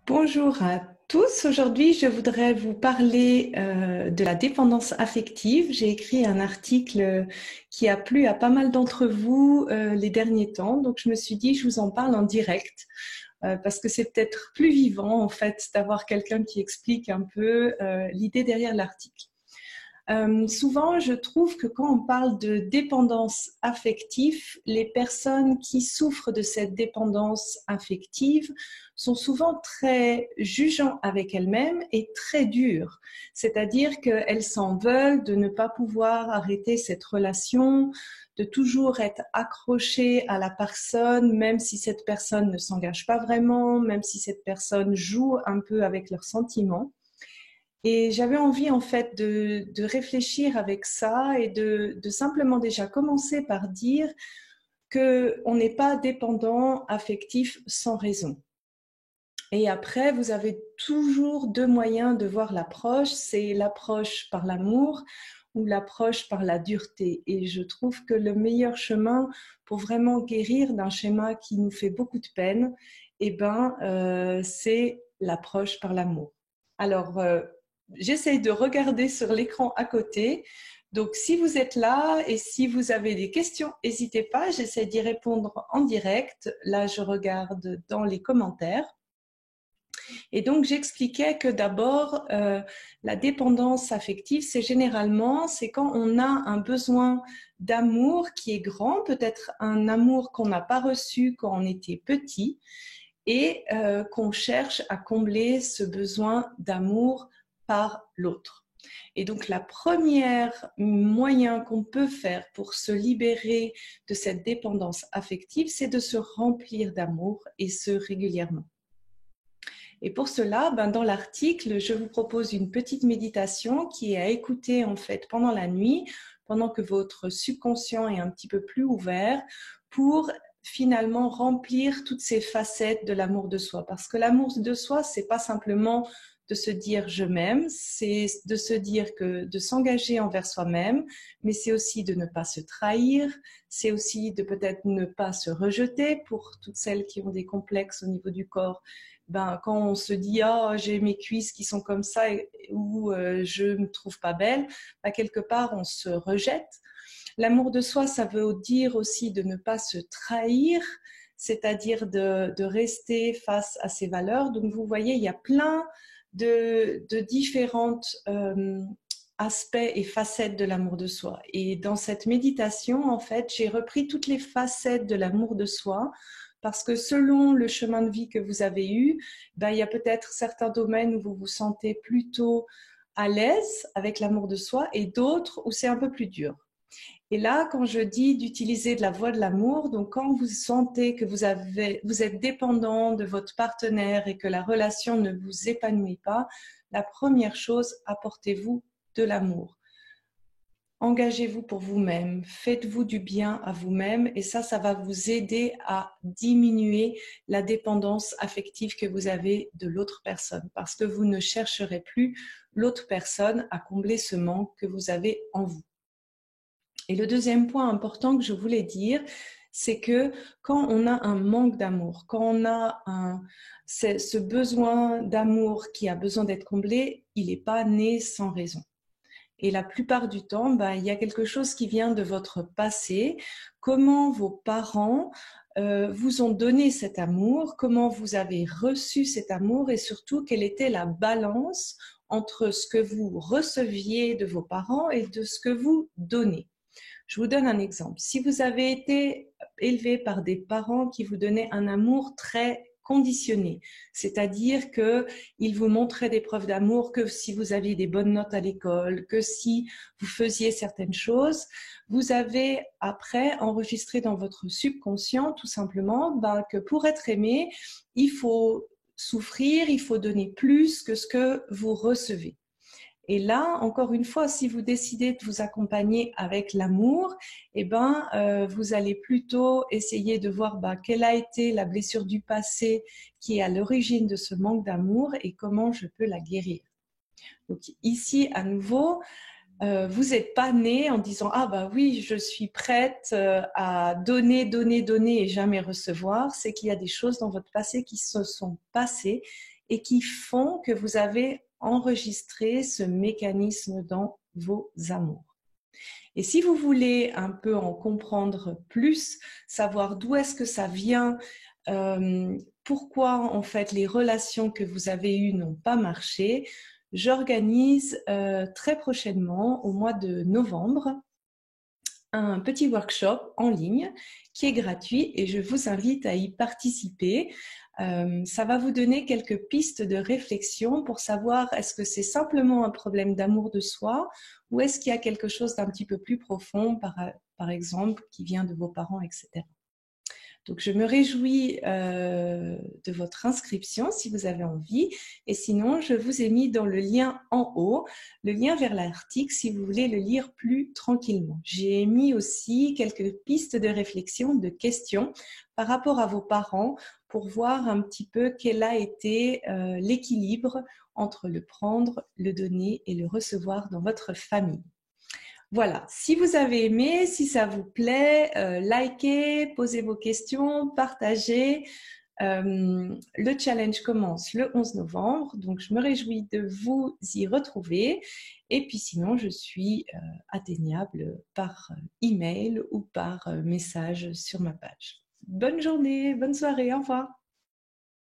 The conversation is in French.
Bonjour à tous. Aujourd'hui, je voudrais vous parler de la dépendance affective. J'ai écrit un article qui a plu à pas mal d'entre vous les derniers temps. Donc, je me suis dit, je vous en parle en direct parce que c'est peut-être plus vivant, en fait, d'avoir quelqu'un qui explique un peu l'idée derrière l'article. Souvent, je trouve que quand on parle de dépendance affective, les personnes qui souffrent de cette dépendance affective sont souvent très jugeantes avec elles-mêmes et très dures. C'est-à-dire qu'elles s'en veulent de ne pas pouvoir arrêter cette relation, de toujours être accrochées à la personne, même si cette personne ne s'engage pas vraiment, même si cette personne joue un peu avec leurs sentiments. Et j'avais envie en fait de réfléchir avec ça et de simplement déjà commencer par dire qu'on n'est pas dépendant affectif sans raison. Et après, vous avez toujours deux moyens de voir l'approche, c'est l'approche par l'amour ou l'approche par la dureté. Et je trouve que le meilleur chemin pour vraiment guérir d'un schéma qui nous fait beaucoup de peine, c'est l'approche par l'amour. Alors, j'essaye de regarder sur l'écran à côté. Donc, si vous êtes là et si vous avez des questions, n'hésitez pas, j'essaie d'y répondre en direct. Là, je regarde dans les commentaires. Et donc, j'expliquais que d'abord, la dépendance affective, c'est quand on a un besoin d'amour qui est grand, peut-être un amour qu'on n'a pas reçu quand on était petit, et qu'on cherche à combler ce besoin d'amour par l'autre. Et donc, la première moyen qu'on peut faire pour se libérer de cette dépendance affective, c'est de se remplir d'amour et ce régulièrement. Et pour cela, dans l'article, je vous propose une petite méditation qui est à écouter en fait pendant la nuit, pendant que votre subconscient est un petit peu plus ouvert, pour finalement remplir toutes ces facettes de l'amour de soi. Parce que l'amour de soi, c'est pas simplement de se dire je m'aime, c'est de se dire que de s'engager envers soi-même, mais c'est aussi de ne pas se trahir, c'est aussi de peut-être ne pas se rejeter pour toutes celles qui ont des complexes au niveau du corps. Quand on se dit ah j'ai mes cuisses qui sont comme ça ou je me trouve pas belle, quelque part on se rejette. L'amour de soi, ça veut dire aussi de ne pas se trahir, c'est-à-dire de rester face à ses valeurs. Donc vous voyez, il y a plein de différentes aspects et facettes de l'amour de soi. Et dans cette méditation, en fait, j'ai repris toutes les facettes de l'amour de soi parce que selon le chemin de vie que vous avez eu, il y a peut-être certains domaines où vous vous sentez plutôt à l'aise avec l'amour de soi et d'autres où c'est un peu plus dur. Et là, quand je dis d'utiliser de la voie de l'amour, donc quand vous sentez que vous êtes dépendant de votre partenaire et que la relation ne vous épanouit pas, la première chose, apportez-vous de l'amour. Engagez-vous pour vous-même, faites-vous du bien à vous-même et ça va vous aider à diminuer la dépendance affective que vous avez de l'autre personne parce que vous ne chercherez plus l'autre personne à combler ce manque que vous avez en vous. Et le deuxième point important que je voulais dire, c'est que quand on a un manque d'amour, quand on a ce besoin d'amour qui a besoin d'être comblé, il n'est pas né sans raison. Et la plupart du temps, il y a quelque chose qui vient de votre passé, comment vos parents vous ont donné cet amour, comment vous avez reçu cet amour et surtout quelle était la balance entre ce que vous receviez de vos parents et de ce que vous donnez. Je vous donne un exemple. Si vous avez été élevé par des parents qui vous donnaient un amour très conditionné, c'est-à-dire qu'ils vous montraient des preuves d'amour que si vous aviez des bonnes notes à l'école, que si vous faisiez certaines choses, vous avez après enregistré dans votre subconscient tout simplement que pour être aimé, il faut souffrir, il faut donner plus que ce que vous recevez. Et là, encore une fois, si vous décidez de vous accompagner avec l'amour, vous allez plutôt essayer de voir quelle a été la blessure du passé qui est à l'origine de ce manque d'amour et comment je peux la guérir. Donc ici, à nouveau, vous n'êtes pas né en disant « Ah bah oui, je suis prête à donner, donner, donner et jamais recevoir ». C'est qu'il y a des choses dans votre passé qui se sont passées et qui font que vous avez enregistré ce mécanisme dans vos amours. Et si vous voulez un peu en comprendre plus, savoir d'où est-ce que ça vient, pourquoi en fait les relations que vous avez eues n'ont pas marché, j'organise très prochainement, au mois de novembre, un petit workshop en ligne qui est gratuit et je vous invite à y participer. Ça va vous donner quelques pistes de réflexion pour savoir est-ce que c'est simplement un problème d'amour de soi ou est-ce qu'il y a quelque chose d'un petit peu plus profond, par exemple, qui vient de vos parents, etc. Donc, je me réjouis de votre inscription si vous avez envie. Et sinon, je vous ai mis dans le lien en haut, le lien vers l'article si vous voulez le lire plus tranquillement. J'ai mis aussi quelques pistes de réflexion, de questions par rapport à vos parents pour voir un petit peu quel a été l'équilibre entre le prendre, le donner et le recevoir dans votre famille. Voilà, si vous avez aimé, si ça vous plaît, likez, posez vos questions, partagez. Le challenge commence le 11 novembre, donc je me réjouis de vous y retrouver. Et puis sinon, je suis atteignable par email ou par message sur ma page. Bonne journée, bonne soirée, au revoir.